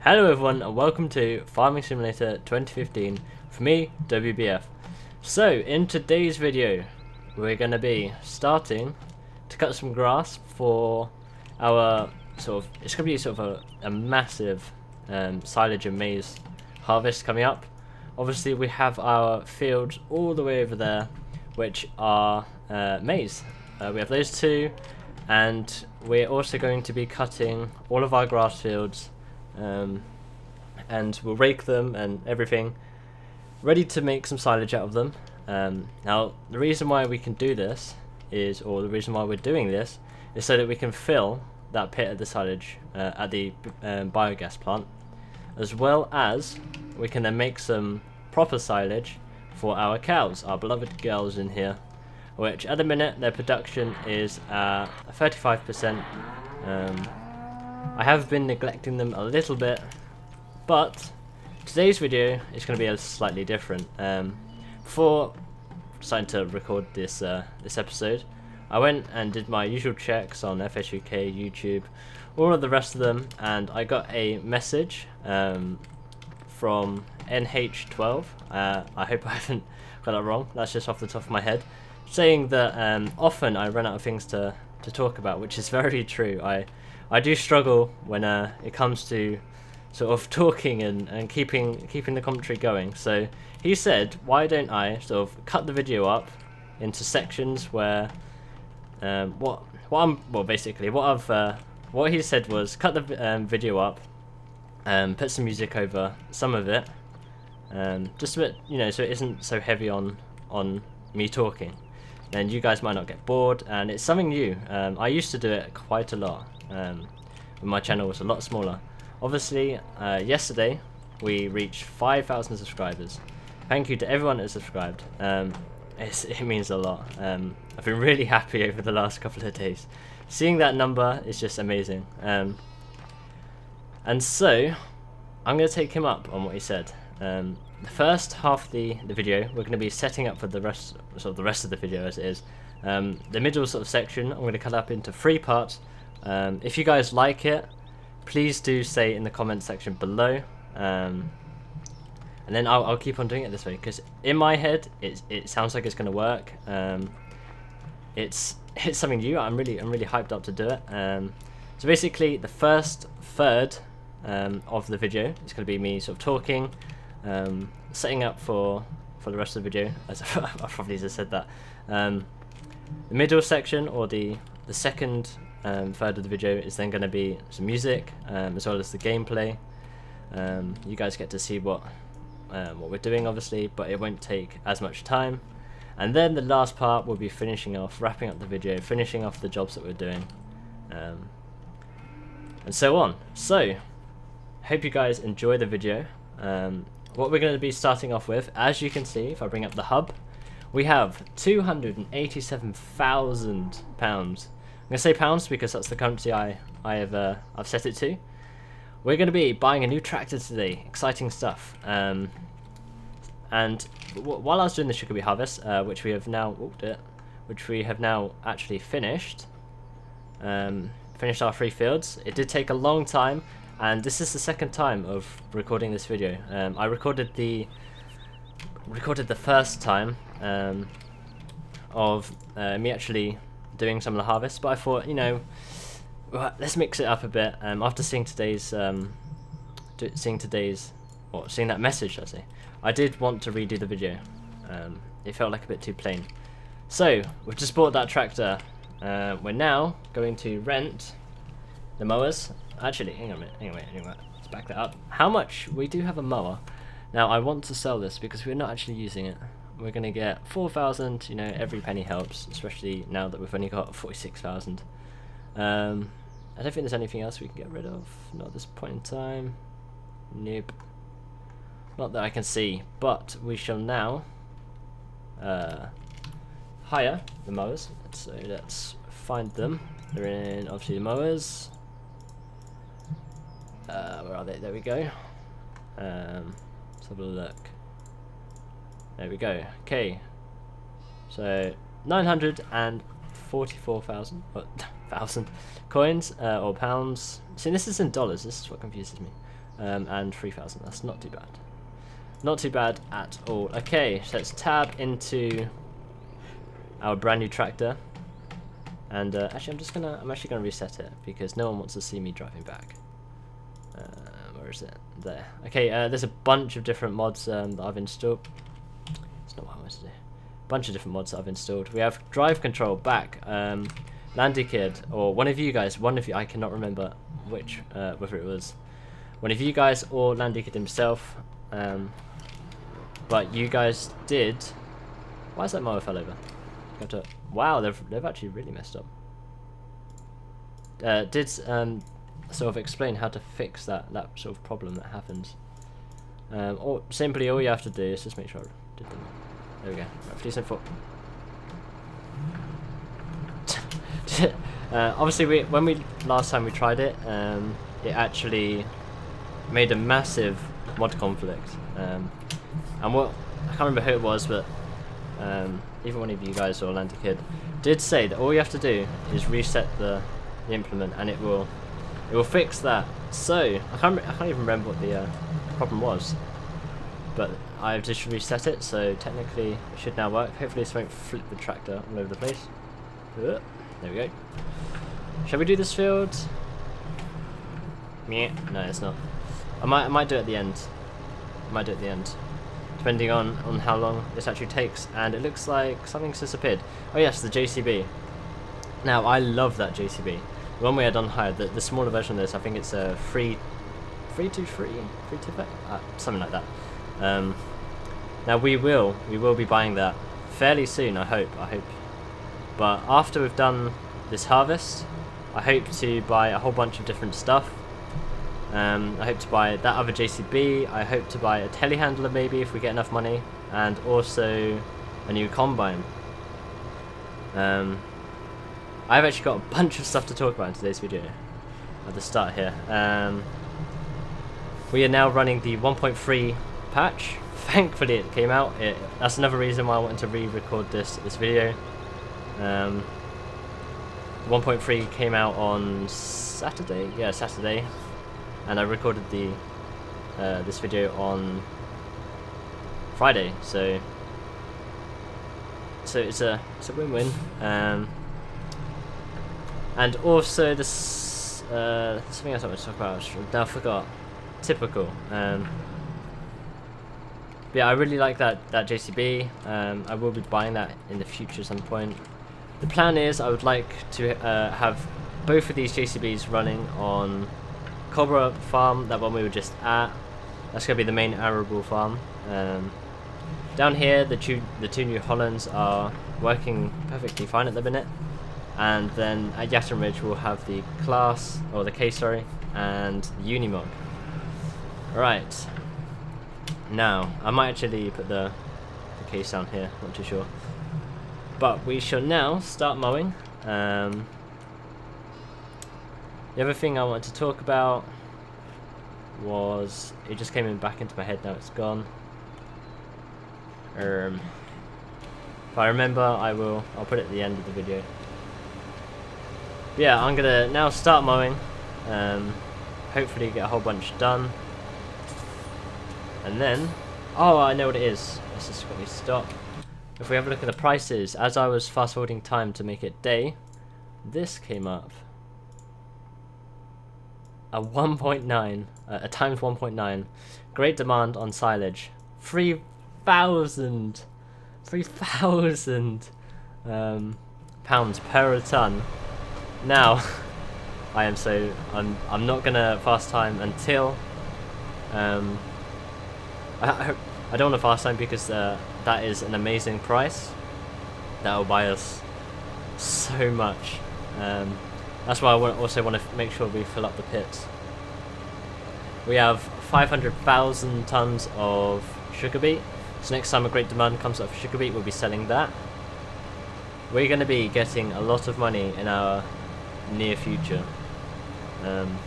Hello everyone and welcome to Farming Simulator 2015 for me, WBF. So in today's video we're going to be starting to cut some grass for our it's going to be a massive silage and maize harvest coming up. Obviously we have our fields all the way over there which are maize. We have those two, and we're also going to be cutting all of our grass fields, and we'll rake them and everything ready to make some silage out of them. Now the reason why we can do this is, or the reason why we're doing this, is so that we can fill that pit at the silage at the biogas plant, as well as we can then make some proper silage for our cows, our beloved girls in here, which at the minute their production is 35%. I have been neglecting them a little bit, but today's video is going to be slightly different. Before starting to record this episode, I went and did my usual checks on FSUK, YouTube, all of the rest of them, and I got a message from NH12. I hope I haven't got that wrong. That's just off the top of my head, saying that often I run out of things to talk about, which is very true. I do struggle when it comes to sort of talking and keeping the commentary going. So he said, why don't I sort of cut the video up into sections where what he said was cut the video up and put some music over some of it, just a bit, so it isn't so heavy on me talking. And you guys might not get bored, and it's something new. I used to do it quite a lot when my channel was a lot smaller. Obviously, yesterday we reached 5,000 subscribers. Thank you to everyone that subscribed. It means a lot. I've been really happy over the last couple of days. Seeing that number is just amazing. And so I'm going to take him up on what he said. The first half of the video we're going to be setting up for the rest of the video as it is. The middle section I'm going to cut up into 3 parts. If you guys like it, please do say in the comment section below, and then I'll keep on doing it this way, because in my head it sounds like it's going to work. It's something new. I'm really hyped up to do it. So basically the first third of the video is going to be me sort of talking, setting up for the rest of the video, as I probably just said that. The middle section, or the second third of the video, is then going to be some music, as well as the gameplay. You guys get to see what we're doing, obviously, but it won't take as much time. And then the last part will be wrapping up the video, finishing off the jobs that we're doing, and so on. So hope you guys enjoy the video. What we're going to be starting off with, as you can see, if I bring up the hub, we have £287,000. I'm going to say pounds because that's the currency I've set it to. We're going to be buying a new tractor today. Exciting stuff. And while I was doing the sugar beet harvest, which we have now actually finished, finished our 3 fields. It did take a long time, and this is the second time of recording this video. I recorded the first time of me actually doing some of the harvest, but I thought, let's mix it up a bit. After seeing seeing that message, I did want to redo the video. It felt like a bit too plain. So we've just bought that tractor. We're now going to rent the mowers. Actually, hang on a minute. Let's back that up. How much? We do have a mower. Now I want to sell this because we're not actually using it. We're going to get 4,000. Every penny helps, especially now that we've only got 46,000. I don't think there's anything else we can get rid of. Not at this point in time. Nope. Not that I can see. But we shall now hire the mowers. So let's find them. They're in, obviously, the mowers. Where are they? There we go. Let's have a look. There we go. Okay. So 944,000 thousand coins or pounds. See, this is in dollars. This is what confuses me. and 3,000. That's not too bad. Not too bad at all. Okay, so let's tab into our brand new tractor. And actually, I'm actually gonna reset it because no one wants to see me driving back. Where is it? There. Okay, there's a bunch of different mods that I've installed. It's not what I wanted to do. Bunch of different mods that I've installed. We have drive control back. Landy Kid, or one of you, I cannot remember which, whether it was one of you guys or Landy Kid himself. But you guys did. Why is that mower fell over? Wow, they've actually really messed up. Did sort of explain how to fix that sort of problem that happens. Or simply all you have to do is just make sure I did them. There we go. Right, decent foot. Obviously, when last time we tried it, it actually made a massive mod conflict. And what I can't remember who it was, but either one of you guys or Landy Kid did say that all you have to do is reset the implement, and it will fix that. So I can't even remember what the problem was, but I've just reset it, so technically it should now work. Hopefully this won't flip the tractor all over the place. There we go. Shall we do this field? Meh. No, it's not. I might do it at the end. Depending on how long this actually takes. And it looks like something's disappeared. Oh yes, the JCB. Now I love that JCB. The one we had on hire, the smaller version of this. I think it's a 323, something like that. Now we will be buying that fairly soon. I hope. But after we've done this harvest, I hope to buy a whole bunch of different stuff. I hope to buy that other JCB. I hope to buy a telehandler maybe if we get enough money, and also a new combine. I've actually got a bunch of stuff to talk about in today's video at the start here. We are now running the 1.3 patch. Thankfully it came out. That's another reason why I wanted to re-record this video. 1.3 came out on Saturday. Yeah, Saturday. And I recorded this video on Friday, so it's a win-win. And also this something else I want to talk about. Now I forgot. Typical. Yeah, I really like that JCB. I will be buying that in the future at some point. The plan is I would like to have both of these JCBs running on Coldborough farm, that one we were just at. That's going to be the main arable farm. Down here, the two New Hollands are working perfectly fine at the minute. And then at Yatton Ridge, we'll have the class, or the K, sorry, and the Unimog. Right. Now, I might actually put the case down here, not too sure. But we shall now start mowing. The other thing I wanted to talk about was, it just came back into my head, now it's gone. If I remember, I'll put it at the end of the video. But yeah, I'm gonna now start mowing. Hopefully get a whole bunch done. And then, oh, I know what it is. Let's just quickly stop. If we have a look at the prices, as I was fast forwarding time to make it day, this came up. A 1.9, a times 1.9. Great demand on silage. 3,000 pounds per ton. Now, I'm not gonna fast time until I don't want to fast time because that is an amazing price. That will buy us so much. That's why I also want to make sure we fill up the pits. We have 500,000 tons of sugar beet. So next time a great demand comes up for sugar beet, we'll be selling that. We're going to be getting a lot of money in our near future.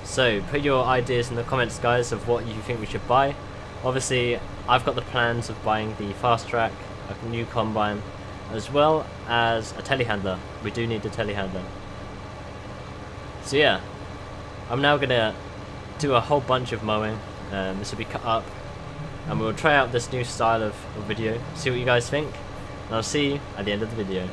So put your ideas in the comments, guys, of what you think we should buy. Obviously, I've got the plans of buying the fast track, a new combine, as well as a telehandler. We do need a telehandler. So yeah, I'm now gonna do a whole bunch of mowing. This will be cut up, and we'll try out this new style of video, see what you guys think, and I'll see you at the end of the video.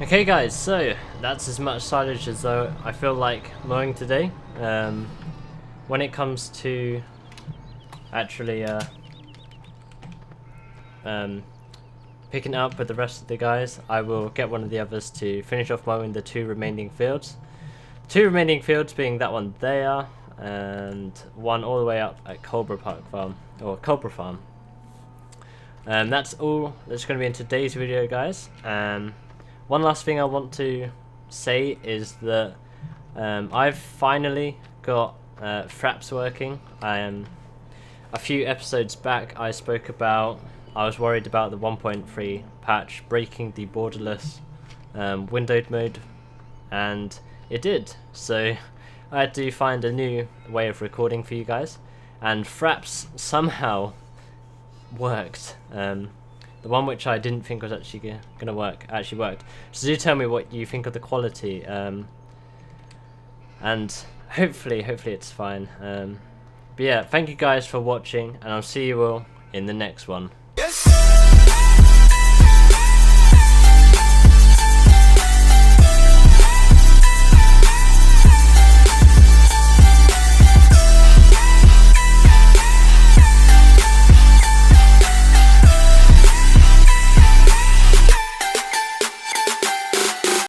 Okay guys, so that's as much silage as though I feel like mowing today. When it comes to actually picking up with the rest of the guys, I will get one of the others to finish off mowing the two remaining fields. Two remaining fields being that one there, and one all the way up at Coldborough Park Farm, or Coldborough Farm. That's all that's going to be in today's video, guys. One last thing I want to say is that I've finally got Fraps working. A few episodes back I spoke about I was worried about the 1.3 patch breaking the borderless windowed mode, and it did. So I had to find a new way of recording for you guys, and Fraps somehow worked. The one which I didn't think was actually gonna work actually worked. So do tell me what you think of the quality, and hopefully it's fine. But yeah, thank you guys for watching, and I'll see you all in the next one.